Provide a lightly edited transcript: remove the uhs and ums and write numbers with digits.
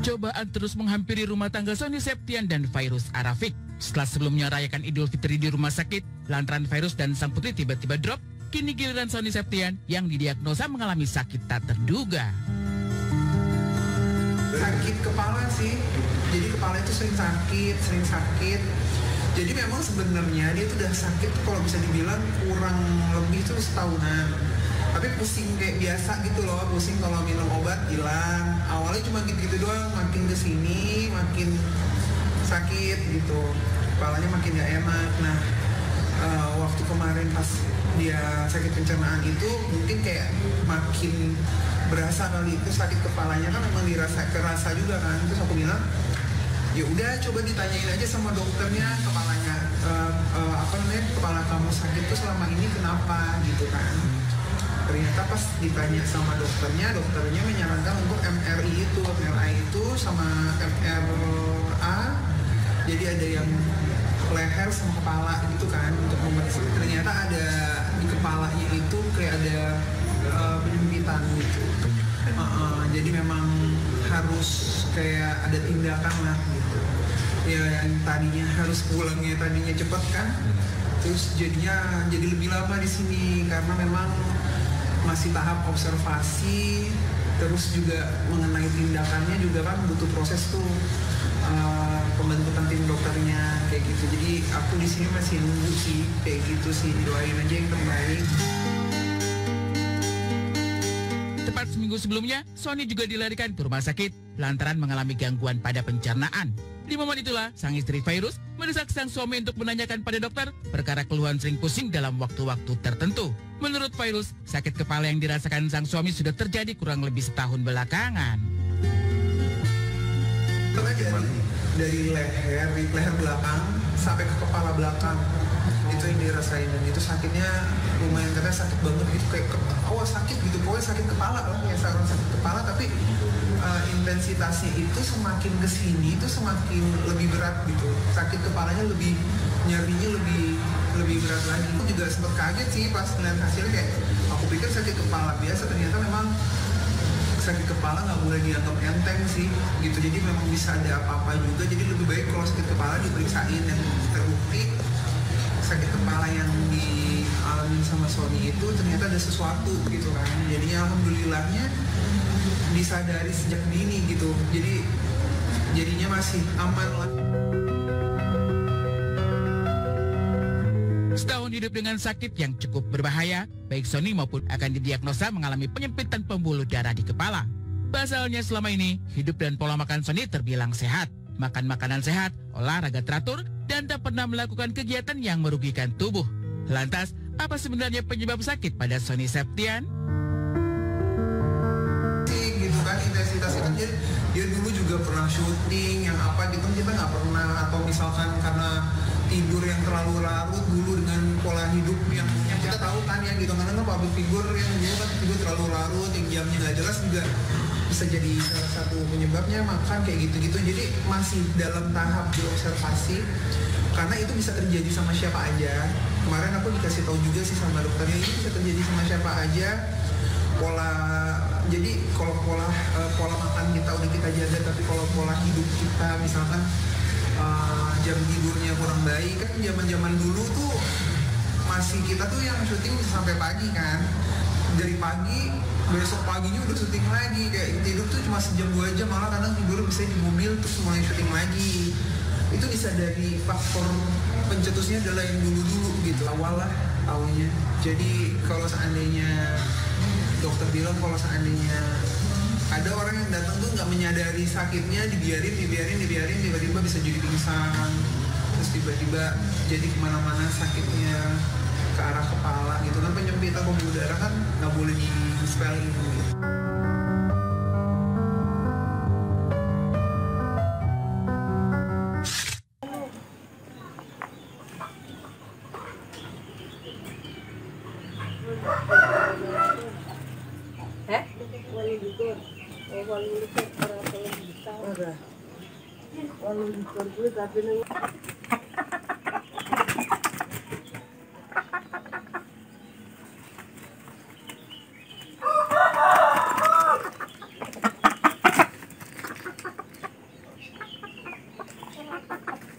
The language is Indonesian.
Cobaan terus menghampiri rumah tangga Sony Septian dan Fairuz Arafik. Setelah sebelumnya rayakan Idul Fitri di rumah sakit, lantaran Fairuz dan sang putri tiba-tiba drop, kini giliran Sony Septian yang didiagnosa mengalami sakit tak terduga. Sakit kepala sih, jadi kepala itu sering sakit. Jadi memang sebenarnya dia tuh udah sakit kalau bisa dibilang kurang lebih tuh setahunan. Tapi pusing kayak biasa gitu loh, pusing kalau minum obat hilang. Awalnya cuma gitu-gitu doang, makin kesini makin sakit gitu, kepalanya makin gak enak. Nah, waktu kemarin pas dia sakit pencernaan itu mungkin kayak makin berasa kali itu sakit kepalanya kan memang kerasa juga kan. Terus aku bilang, ya udah coba ditanyain aja sama dokternya kepalanya, kepala kamu sakit tuh selama ini kenapa gitu kan. Ternyata pas ditanya sama dokternya menyarankan untuk MRI itu sama MRA. Jadi ada yang leher sama kepala gitu kan untuk memeriksa. Ternyata ada di kepalanya itu kayak ada penyempitan gitu. Jadi memang harus kayak ada tindakan lah gitu. Ya yang tadinya harus pulangnya tadinya cepat kan, terus jadi lebih lama di sini karena memang masih tahap observasi, terus juga mengenai tindakannya juga kan butuh proses tuh pembentukan tim dokternya kayak gitu. Jadi aku di sini masih nunggu sih kayak gitu sih, doain aja yang terbaik. Tepat seminggu sebelumnya, Sony juga dilarikan ke rumah sakit lantaran mengalami gangguan pada pencernaan. Di momen itulah, sang istri Fairuz mendesak sang suami untuk menanyakan pada dokter perkara keluhan sering pusing dalam waktu-waktu tertentu. Menurut Fairuz, sakit kepala yang dirasakan sang suami sudah terjadi kurang lebih setahun belakangan. Dari leher belakang sampai ke kepala belakang itu yang dirasain, dan itu sakitnya lumayan, katanya sakit banget gitu, kayak sakit gitu, pokoknya sakit kepala lah ya, sekarang sakit kepala. Tapi intensitasnya itu semakin kesini itu semakin lebih berat gitu, sakit kepalanya nyerinya lebih berat lagi. Aku juga sempat kaget sih pas ngeliat hasilnya, kayak aku pikir sakit kepala biasa, ternyata memang sakit kepala nggak boleh dianggap enteng sih gitu. Jadi memang bisa ada apa-apa juga, jadi lebih baik kalau sakit kepala diperiksain. Yang terbukti sakit kepala yang dialami sama Sony itu ternyata ada sesuatu gitu kan. Jadi alhamdulillahnya disadari sejak dini gitu, jadinya masih aman lah. Setahun hidup dengan sakit yang cukup berbahaya, baik Sony maupun akan didiagnosa mengalami penyempitan pembuluh darah di kepala. Pasalnya selama ini, hidup dan pola makan Sony terbilang sehat. Makan makanan sehat, olahraga teratur, dan tak pernah melakukan kegiatan yang merugikan tubuh. Lantas, apa sebenarnya penyebab sakit pada Sony Septian? Gitu kan, intensitasnya kan dia dulu juga pernah syuting, yang apa gitu kita nggak pernah, atau misalkan karena tidur yang terlalu larut dulu dengan pola hidup yang kita tahu kan ya gitu, karena public figure yang dulu kan tidur terlalu larut, yang jamnya nggak jelas juga bisa jadi salah satu penyebabnya. Makan kayak gitu-gitu, jadi masih dalam tahap diobservasi karena itu bisa terjadi sama siapa aja. Kemarin aku dikasih tahu juga sih sama dokternya, ini bisa terjadi sama siapa aja. Jadi kalau pola makan kita udah kita jaga, tapi kalau pola hidup kita misalkan jam tidurnya kurang baik, kan zaman dulu tuh masih kita tuh yang syuting sampai pagi kan, dari pagi besok paginya udah syuting lagi, kayak tidur tuh cuma sejam 2 jam, malah kadang tidur bisa di mobil terus mulai syuting lagi. Itu bisa dari faktor pencetusnya adalah yang dulu gitu, awal lah tahunya. Jadi kalau seandainya dokter bilang kalau seandainya ada orang yang datang tuh nggak menyadari sakitnya, dibiarin, tiba-tiba bisa jadi pingsan, terus tiba-tiba jadi kemana-mana sakitnya ke arah kepala gitu kan. Penyempitan pembuluh darah kan nggak boleh di-spelling gitu. Walau